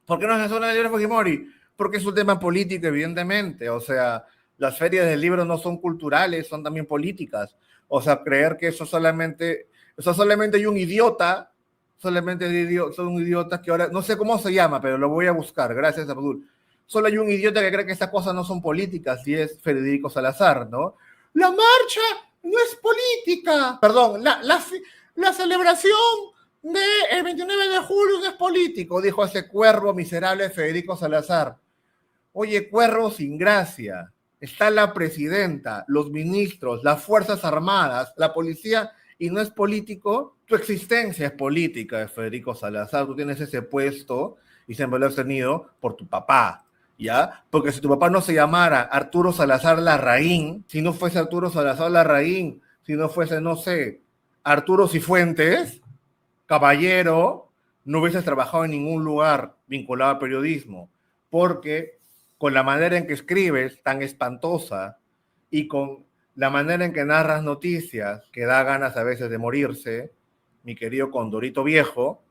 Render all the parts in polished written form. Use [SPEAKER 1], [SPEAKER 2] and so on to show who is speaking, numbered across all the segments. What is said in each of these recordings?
[SPEAKER 1] ¿Por qué no se suena el libro de Fujimori? Porque es un tema político, evidentemente. O sea, las ferias del libro no son culturales, son también políticas. O sea, creer que eso solamente hay un idiota, son idiotas que ahora, no sé cómo se llama, pero lo voy a buscar, gracias Abdul. Solo hay un idiota que cree que estas cosas no son políticas y es Federico Salazar, ¿no? La marcha no es política. Perdón, la celebración el 29 de julio no es político, dijo ese cuervo miserable Federico Salazar. Oye, cuervo sin gracia. Está la presidenta, los ministros, las Fuerzas Armadas, la policía, y no es político. Tu existencia es política de Federico Salazar. Tú tienes ese puesto y siempre lo has tenido por tu papá, ¿ya? Porque si tu papá no se llamara Arturo Salazar Larraín, si no fuese Arturo Salazar Larraín, si no fuese, no sé, Arturo Cifuentes, caballero, no hubieses trabajado en ningún lugar vinculado al periodismo, porque con la manera en que escribes, tan espantosa, y con la manera en que narras noticias, que da ganas a veces de morirse, mi querido Condorito Viejo,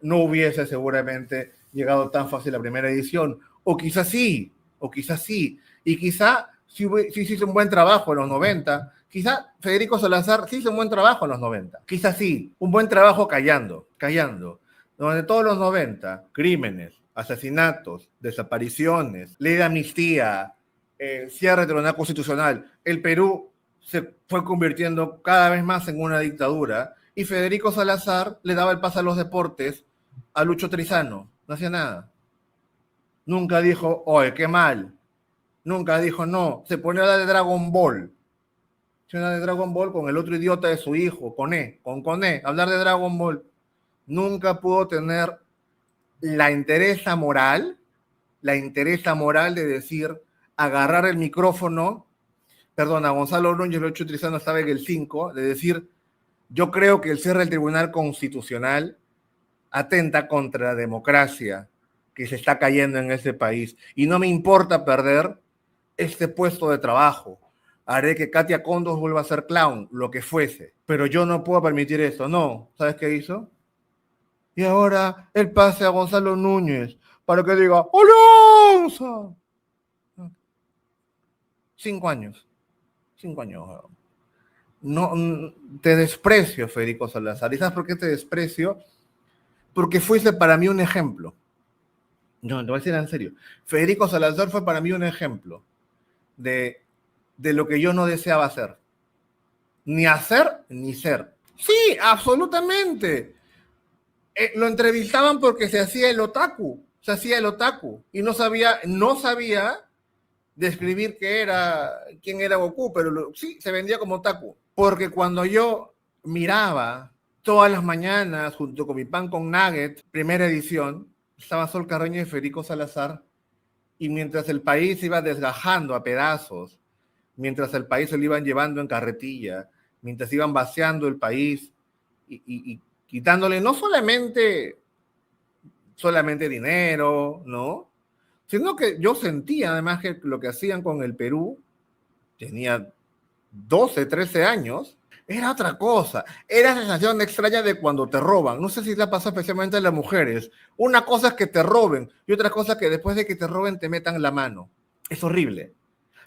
[SPEAKER 1] no hubiese seguramente llegado tan fácil a la primera edición. O quizás sí, y quizá sí hizo un buen trabajo en los 90, quizá Federico Salazar sí hizo un buen trabajo en los 90, quizá sí, un buen trabajo callando, donde todos los 90, crímenes, asesinatos, desapariciones, ley de amnistía, cierre del Tribunal Constitucional, el Perú se fue convirtiendo cada vez más en una dictadura y Federico Salazar le daba el pase a los deportes a Lucho Trizano, no hacía nada. Nunca dijo, oye, qué mal. Nunca dijo, no, se ponía a hablar de Dragon Ball. Se ponía de Dragon Ball con el otro idiota de su hijo, con Coné, hablar de Dragon Ball. Nunca pudo tener la entereza moral de decir, agarrar el micrófono, perdón, a Gonzalo Núñez, Lucho Trizano estaba en el 5, de decir, yo creo que el cierre del Tribunal Constitucional atenta contra la democracia que se está cayendo en este país. Y no me importa perder este puesto de trabajo. Haré que Katia Condos vuelva a ser clown, lo que fuese. Pero yo no puedo permitir eso. No. ¿Sabes qué hizo? Y ahora el pase a Gonzalo Núñez para que diga ¡Alonso! 5 años. 5 años. No, te desprecio, Federico Salazar. ¿Y sabes por qué te desprecio? Porque fuiste para mí un ejemplo. No, te voy a decir en serio. Federico Salazar fue para mí un ejemplo de lo que yo no deseaba hacer. Ni hacer, ni ser. Sí, absolutamente. Lo entrevistaban porque se hacía el otaku. Se hacía el otaku. Y no sabía describir quién era Goku, pero sí, se vendía como otaku. Porque cuando yo miraba todas las mañanas, junto con mi pan con nugget, primera edición, estaba Sol Carreño y Federico Salazar, y mientras el país se iba desgajando a pedazos, mientras el país se lo iban llevando en carretilla, mientras iban vaciando el país y quitándole no solamente dinero, ¿no? Sino que yo sentía además que lo que hacían con el Perú, tenía 12, 13 años, era otra cosa. Era la sensación extraña de cuando te roban. No sé si la pasa especialmente a las mujeres. Una cosa es que te roben y otra cosa es que después de que te roben te metan la mano. Es horrible.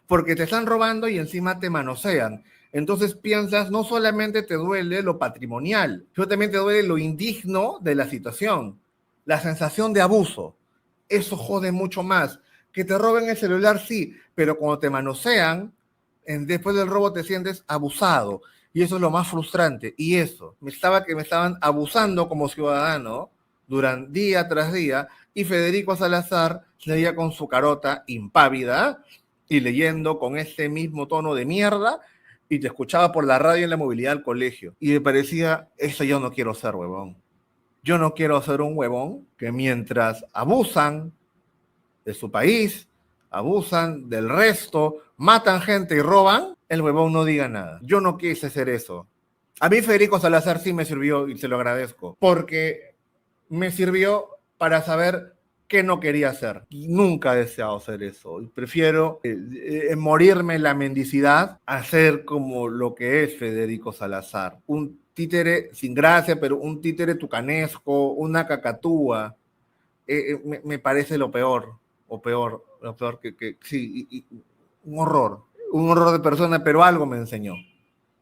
[SPEAKER 1] Porque te están robando y encima te manosean. Entonces piensas, no solamente te duele lo patrimonial, sino también te duele lo indigno de la situación. La sensación de abuso. Eso jode mucho más. Que te roben el celular, sí, pero cuando te manosean, después del robo te sientes abusado. Y eso es lo más frustrante. Y eso, me estaban abusando como ciudadano durante día tras día. Y Federico Salazar seguía con su carota impávida y leyendo con ese mismo tono de mierda. Y te escuchaba por la radio en la movilidad al colegio. Y me parecía, eso yo no quiero ser, huevón. Yo no quiero ser un huevón que mientras abusan de su país, abusan del resto, matan gente y roban, el huevón no diga nada. Yo no quise hacer eso. A mí Federico Salazar sí me sirvió y se lo agradezco, porque me sirvió para saber qué no quería hacer. Y nunca he deseado hacer eso. Prefiero morirme en la mendicidad a ser como lo que es Federico Salazar. Un títere sin gracia, pero un títere tucanesco, una cacatúa, me parece lo peor, lo peor que sí, un horror de persona, pero algo me enseñó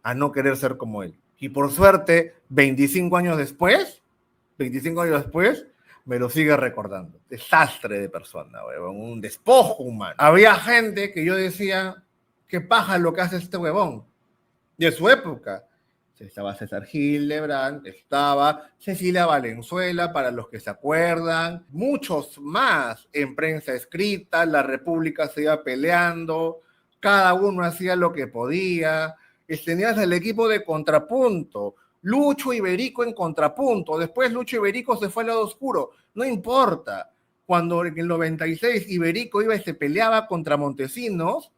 [SPEAKER 1] a no querer ser como él. Y por suerte, 25 años después, me lo sigue recordando. Desastre de persona, huevón, un despojo humano. Había gente que yo decía, qué paja lo que hace este huevón. De su época. Estaba César Hildebrand, estaba Cecilia Valenzuela, para los que se acuerdan, muchos más en prensa escrita, la República se iba peleando, cada uno hacía lo que podía, tenías el equipo de Contrapunto, Lucho Iberico en Contrapunto, después Lucho Iberico se fue al lado oscuro, no importa, cuando en el 96 Iberico iba y se peleaba contra Montesinos,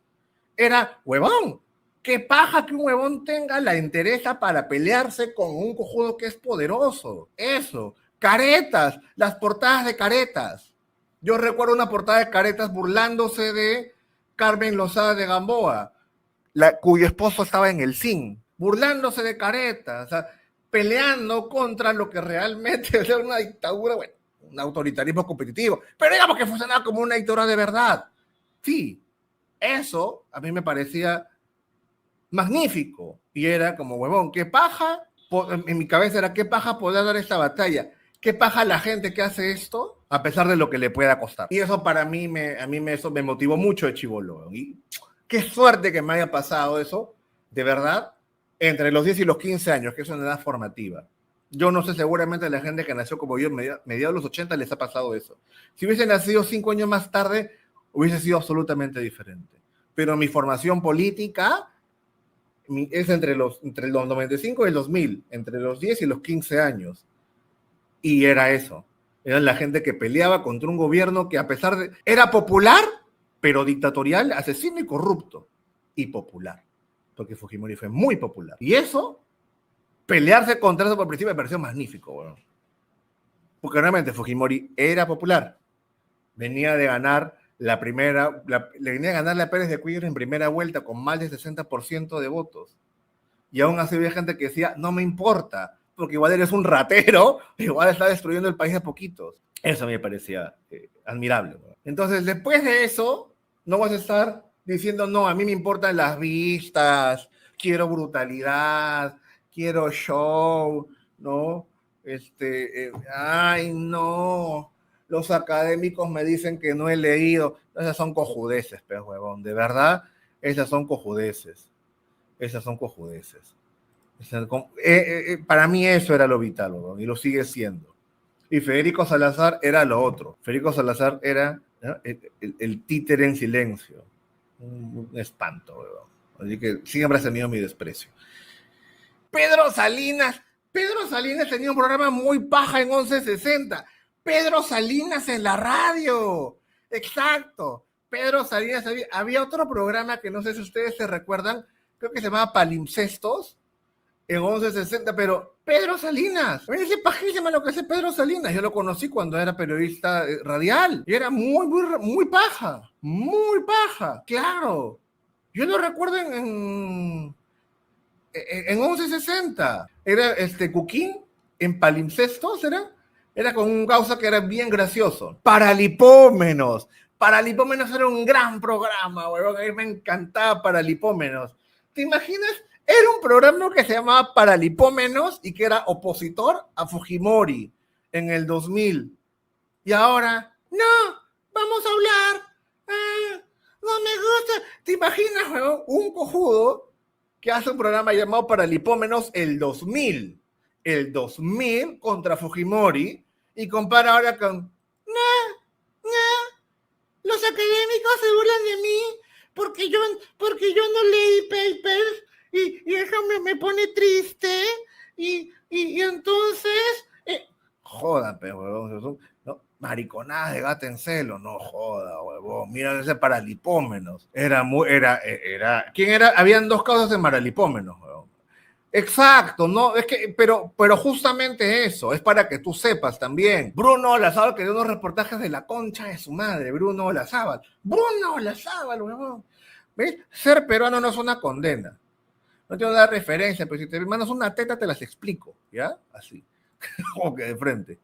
[SPEAKER 1] era huevón. Qué paja que un huevón tenga la entereza para pelearse con un cojudo que es poderoso. Eso. Caretas, las portadas de Caretas. Yo recuerdo una portada de Caretas burlándose de Carmen Lozada de Gamboa, cuyo esposo estaba en el CIN, burlándose de Caretas, o sea, peleando contra lo que realmente es una dictadura, bueno, un autoritarismo competitivo, pero digamos que funcionaba como una dictadura de verdad. Sí, eso a mí me parecía magnífico. Y era como, huevón, qué paja, en mi cabeza era, qué paja poder dar esta batalla. Qué paja la gente que hace esto, a pesar de lo que le pueda costar. Y eso para mí, eso me motivó mucho de chibolo. Y qué suerte que me haya pasado eso, de verdad, entre los 10 y los 15 años, que es una edad formativa. Yo no sé, seguramente a la gente que nació como yo, mediados de los 80, les ha pasado eso. Si hubiese nacido 5 años más tarde, hubiese sido absolutamente diferente. Pero mi formación política es entre los 95 y el 2000, entre los 10 y los 15 años. Y era eso. Era la gente que peleaba contra un gobierno que a pesar de... Era popular, pero dictatorial, asesino y corrupto. Y popular. Porque Fujimori fue muy popular. Y eso, pelearse contra eso por principio me pareció magnífico. Bueno. Porque realmente Fujimori era popular. Venía de ganar le venía a ganar a Pérez de Cuellar en primera vuelta con más del 60% de votos. Y aún así había gente que decía, no me importa, porque igual eres un ratero, igual está destruyendo el país a poquitos. Eso me parecía admirable. ¿No? Entonces, después de eso, no vas a estar diciendo, no, a mí me importan las vistas, quiero brutalidad, quiero show, ¿no? Ay, no, los académicos me dicen que no he leído. Esas son cojudeces, pues, huevón, de verdad, esas son cojudeces. Esas son cojudeces. Para mí eso era lo vital, ¿no? Y lo sigue siendo. Y Federico Salazar era lo otro. Federico Salazar era, ¿no?, el títere en silencio. Un espanto, ¿no? Así que siempre ha tenido mi desprecio. Pedro Salinas tenía un programa muy paja en 1160. Pedro Salinas en la radio. Exacto. Pedro Salinas, había otro programa que no sé si ustedes se recuerdan, creo que se llamaba Palimpsestos, en 1160, pero Pedro Salinas, me dice pajísima lo que hace Pedro Salinas, yo lo conocí cuando era periodista radial, y era muy paja, claro, yo lo recuerdo en 1160, era Cuquín, en Palimpsestos, era con un causa que era bien gracioso, Paralipómenos era un gran programa, huevón, a mí me encantaba Paralipómenos, ¿te imaginas? Era un programa que se llamaba Paralipómenos y que era opositor a Fujimori en el 2000. Y ahora, no, vamos a hablar. No me gusta. ¿Te imaginas, weón? Un cojudo que hace un programa llamado Paralipómenos el 2000. El 2000 contra Fujimori y compara ahora con, los académicos se burlan de mí porque yo no leí papers. Y eso me pone triste, y entonces, joda, pero huevón, ¿no? Mariconadas de gato en celo, no joda, huevón, mira ese Paralipómenos, ¿quién era? Habían dos causas de Paralipómenos, huevón. Exacto, no, es que, pero justamente eso, es para que tú sepas también. Bruno Olazábal, que dio unos reportajes de la concha de su madre, Bruno Olazábal, huevón. ¿Ves? Ser peruano no es una condena. No te voy a dar referencia, pero si te mandas una teta te las explico, ¿ya? Así, como que de frente.